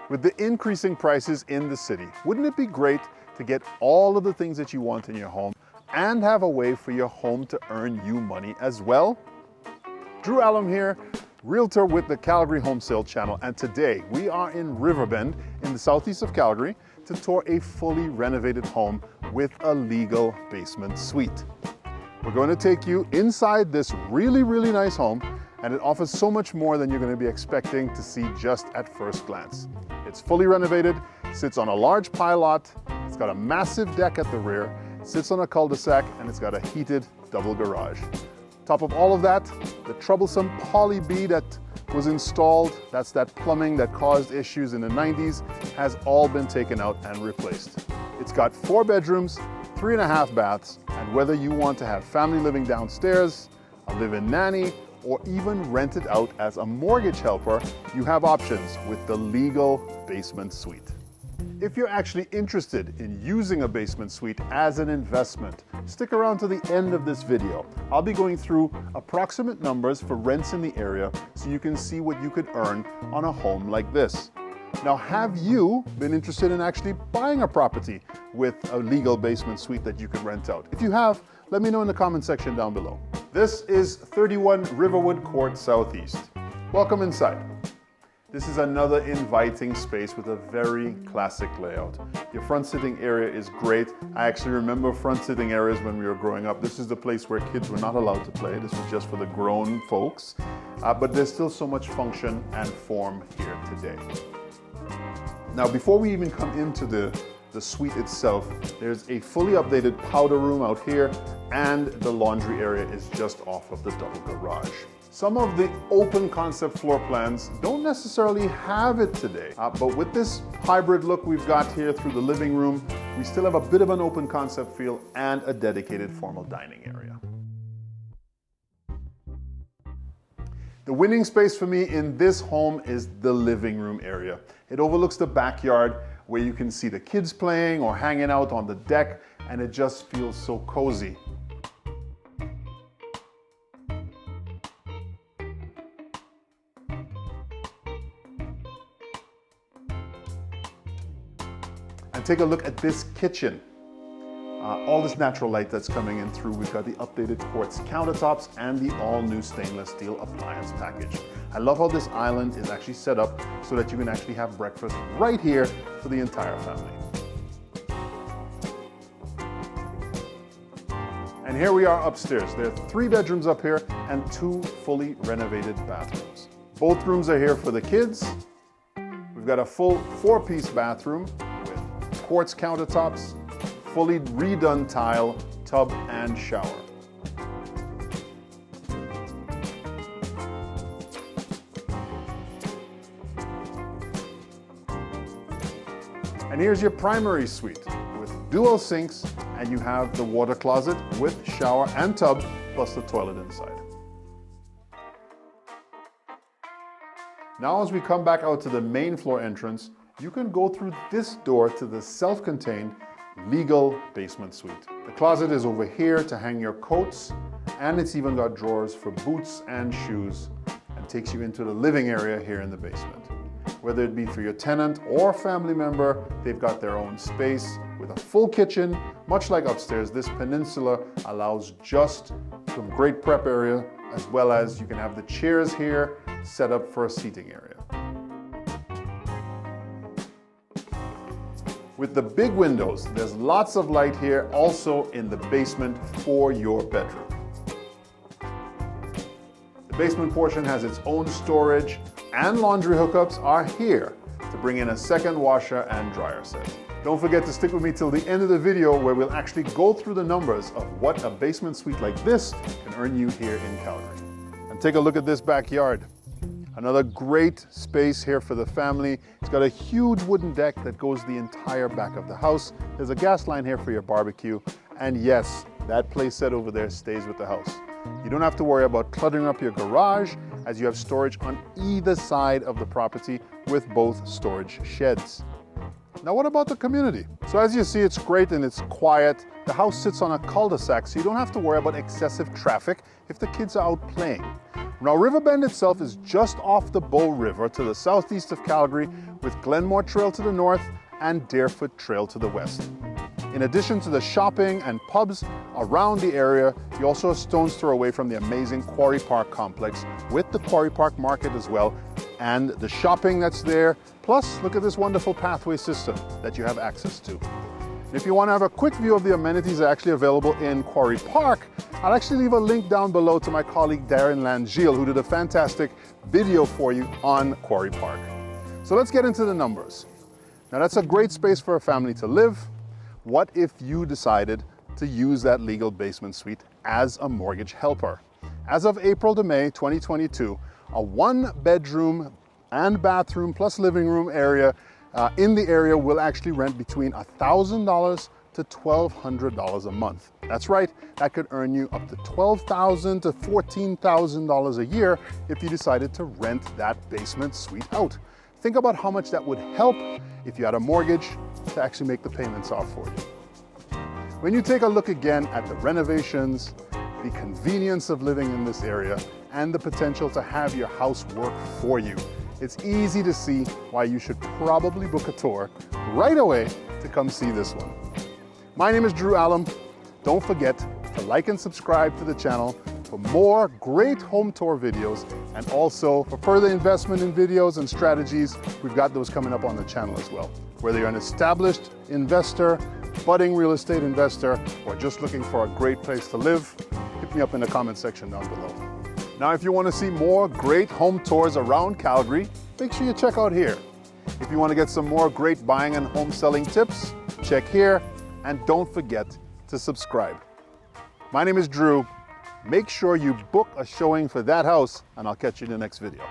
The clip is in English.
With the increasing prices in the city, wouldn't it be great to get all of the things that you want in your home and have a way for your home to earn you money as well? Drew Allum here, realtor with the Calgary Home Sale Channel, and today we are in Riverbend in the southeast of Calgary to tour a fully renovated home with a legal basement suite. We're going to take you inside this really nice home, and it offers so much more than you're going to be expecting to see just at first glance. It's fully renovated, sits on a large pile lot, it's got a massive deck at the rear, sits on a cul-de-sac, and it's got a heated double garage. Top of all of that, the troublesome poly B that was installed, that's that plumbing that caused issues in the 90s, has all been taken out and replaced. It's got 4 bedrooms, 3.5 baths, and whether you want to have family living downstairs, a live-in nanny, or even rent it out as a mortgage helper, you have options with the legal basement suite. If you're actually interested in using a basement suite as an investment, stick around to the end of this video. I'll be going through approximate numbers for rents in the area so you can see what you could earn on a home like this. Now, have you been interested in actually buying a property with a legal basement suite that you could rent out? If you have, let me know in the comment section down below. This is 31 Riverwood Court Southeast. Welcome inside. This is another inviting space with a very classic layout. Your front sitting area is great. I actually remember front sitting areas when we were growing up. This is the place where kids were not allowed to play. This was just for the grown folks. But there's still so much function and form here today. Now, before we even come into the suite itself, there's a fully updated powder room out here, and the laundry area is just off of the double garage. Some of the open concept floor plans don't necessarily have it today, but with this hybrid look we've got here through the living room, we still have a bit of an open concept feel and a dedicated formal dining area. The winning space for me in this home is the living room area. It overlooks the backyard where you can see the kids playing or hanging out on the deck, and it just feels so cozy. And take a look at this kitchen. All this natural light that's coming in through. We've got the updated quartz countertops and the all-new stainless steel appliance package. I love how this island is actually set up so that you can actually have breakfast right here for the entire family. And here we are upstairs. There are 3 bedrooms up here and 2 fully renovated bathrooms. Both rooms are here for the kids. We've got a full 4-piece bathroom with quartz countertops, fully redone tile, tub, and shower. And here's your primary suite with dual sinks, and you have the water closet with shower and tub, plus the toilet inside. Now as we come back out to the main floor entrance, you can go through this door to the self-contained legal basement suite. The closet is over here to hang your coats, and it's even got drawers for boots and shoes, and takes you into the living area here in the basement. Whether it be for your tenant or family member, they've got their own space with a full kitchen. Much like upstairs, this peninsula allows just some great prep area, as well as you can have the chairs here set up for a seating area. With the big windows, there's lots of light here, also in the basement for your bedroom. The basement portion has its own storage, and laundry hookups are here to bring in a second washer and dryer set. Don't forget to stick with me till the end of the video, where we'll actually go through the numbers of what a basement suite like this can earn you here in Calgary. And take a look at this backyard. Another great space here for the family. It's got a huge wooden deck that goes the entire back of the house. There's a gas line here for your barbecue. And yes, that place set over there stays with the house. You don't have to worry about cluttering up your garage, as you have storage on either side of the property with both storage sheds. Now, what about the community? So as you see, it's great and it's quiet. The house sits on a cul-de-sac, so you don't have to worry about excessive traffic if the kids are out playing. Now, Riverbend itself is just off the Bow River to the southeast of Calgary, with Glenmore Trail to the north and Deerfoot Trail to the west. In addition to the shopping and pubs around the area, you also a stone's throw away from the amazing Quarry Park complex with the Quarry Park Market as well, and the shopping that's there. Plus, look at this wonderful pathway system that you have access to. If you want to have a quick view of the amenities that are actually available in Quarry Park, I'll actually leave a link down below to my colleague Darren Langille, who did a fantastic video for you on Quarry Park. So let's get into the numbers. Now, that's a great space for a family to live. What if you decided to use that legal basement suite as a mortgage helper? As of April to May 2022, a 1-bedroom and bathroom plus living room area in the area will actually rent between $1,000 to $1,200 a month. That's right, that could earn you up to $12,000 to $14,000 a year if you decided to rent that basement suite out. Think about how much that would help if you had a mortgage to actually make the payments off for you. When you take a look again at the renovations, the convenience of living in this area, and the potential to have your house work for you, it's easy to see why you should probably book a tour right away to come see this one. My name is Drew Allum. Don't forget to like and subscribe to the channel for more great home tour videos, and also for further investment in videos and strategies, we've got those coming up on the channel as well. Whether you're an established investor, budding real estate investor, or just looking for a great place to live, hit me up in the comment section down below. Now, if you want to see more great home tours around Calgary, make sure you check out here. If you want to get some more great buying and home selling tips, check here, and don't forget to subscribe. My name is Drew. Make sure you book a showing for that house, and I'll catch you in the next video.